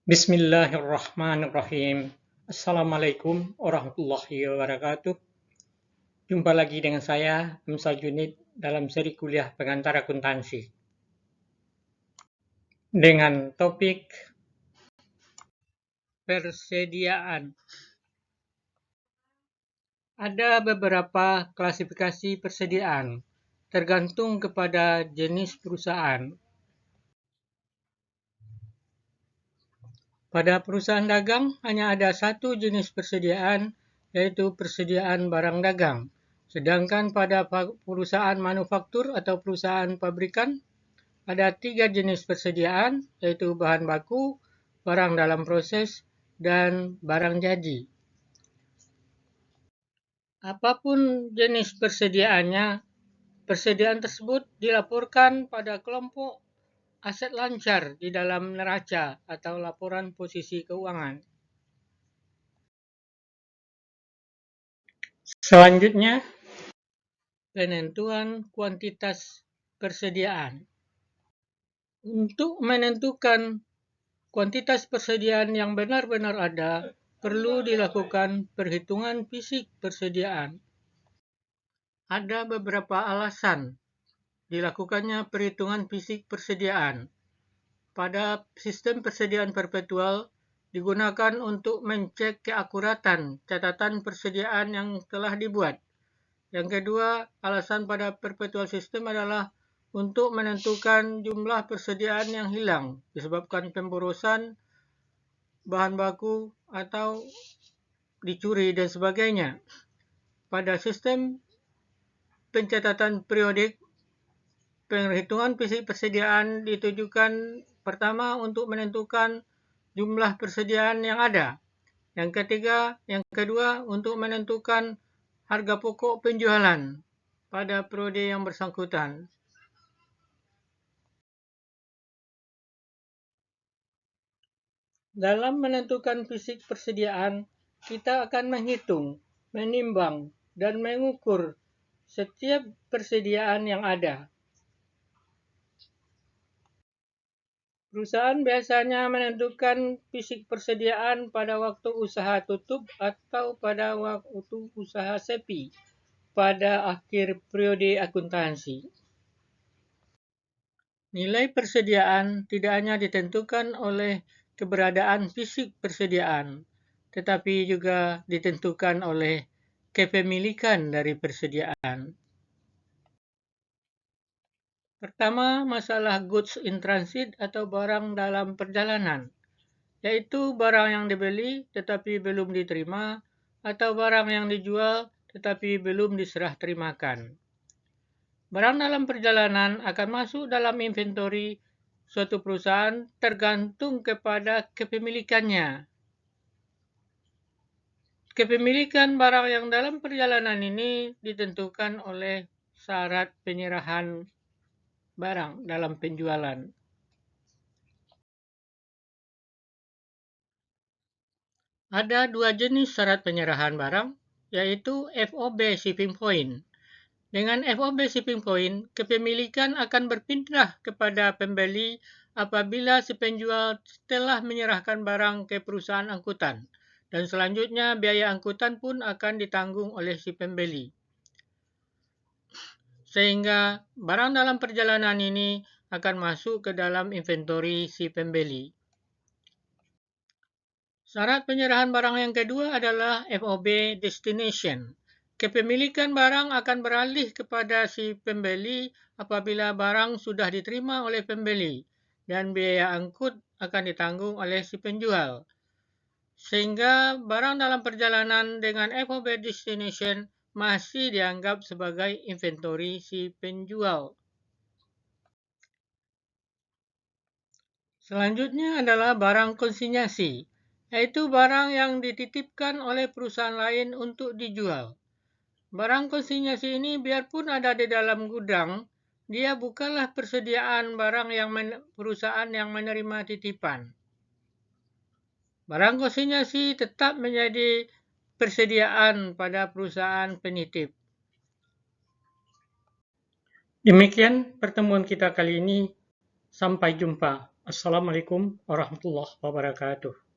Bismillahirrahmanirrahim. Assalamualaikum warahmatullahi wabarakatuh. Jumpa lagi dengan saya, Hamzah Junid, dalam seri kuliah pengantar akuntansi. Dengan topik persediaan. Ada beberapa klasifikasi persediaan, tergantung kepada jenis perusahaan. Pada perusahaan dagang hanya ada satu jenis persediaan, yaitu persediaan barang dagang. Sedangkan pada perusahaan manufaktur atau perusahaan pabrikan, ada tiga jenis persediaan, yaitu bahan baku, barang dalam proses, dan barang jadi. Apapun jenis persediaannya, persediaan tersebut dilaporkan pada kelompok aset lancar di dalam neraca atau laporan posisi keuangan. Selanjutnya, penentuan kuantitas persediaan. Untuk menentukan kuantitas persediaan yang benar-benar ada, perlu dilakukan perhitungan fisik persediaan. Ada beberapa alasan dilakukannya perhitungan fisik persediaan. Pada sistem persediaan perpetual, digunakan untuk mencek keakuratan catatan persediaan yang telah dibuat. Yang kedua, alasan pada perpetual system adalah untuk menentukan jumlah persediaan yang hilang disebabkan pemborosan bahan baku atau dicuri dan sebagainya. Pada sistem pencatatan periodik, perhitungan fisik persediaan ditujukan pertama untuk menentukan jumlah persediaan yang ada. Yang kedua untuk menentukan harga pokok penjualan pada periode yang bersangkutan. Dalam menentukan fisik persediaan, kita akan menghitung, menimbang, dan mengukur setiap persediaan yang ada. Perusahaan biasanya menentukan fisik persediaan pada waktu usaha tutup atau pada waktu usaha sepi pada akhir periode akuntansi. Nilai persediaan tidak hanya ditentukan oleh keberadaan fisik persediaan, tetapi juga ditentukan oleh kepemilikan dari persediaan. Pertama, masalah goods in transit atau barang dalam perjalanan, yaitu barang yang dibeli tetapi belum diterima atau barang yang dijual tetapi belum diserah terimakan. Barang dalam perjalanan akan masuk dalam inventori suatu perusahaan tergantung kepada kepemilikannya. Kepemilikan barang yang dalam perjalanan ini ditentukan oleh syarat penyerahan barang dalam penjualan. Ada dua jenis syarat penyerahan barang, yaitu FOB Shipping Point. Dengan FOB Shipping Point, kepemilikan akan berpindah kepada pembeli apabila si penjual telah menyerahkan barang ke perusahaan angkutan, dan selanjutnya biaya angkutan pun akan ditanggung oleh si pembeli. Sehingga barang dalam perjalanan ini akan masuk ke dalam inventori si pembeli. Syarat penyerahan barang yang kedua adalah FOB Destination. Kepemilikan barang akan beralih kepada si pembeli apabila barang sudah diterima oleh pembeli dan biaya angkut akan ditanggung oleh si penjual. Sehingga barang dalam perjalanan dengan FOB Destination masih dianggap sebagai inventori si penjual. Selanjutnya adalah barang konsinyasi, yaitu barang yang dititipkan oleh perusahaan lain untuk dijual. Barang konsinyasi ini biarpun ada di dalam gudang, dia bukanlah persediaan barang yang perusahaan yang menerima titipan. Barang konsinyasi tetap menjadi persediaan pada perusahaan penitip. Demikian pertemuan kita kali ini. Sampai jumpa. Assalamualaikum warahmatullahi wabarakatuh.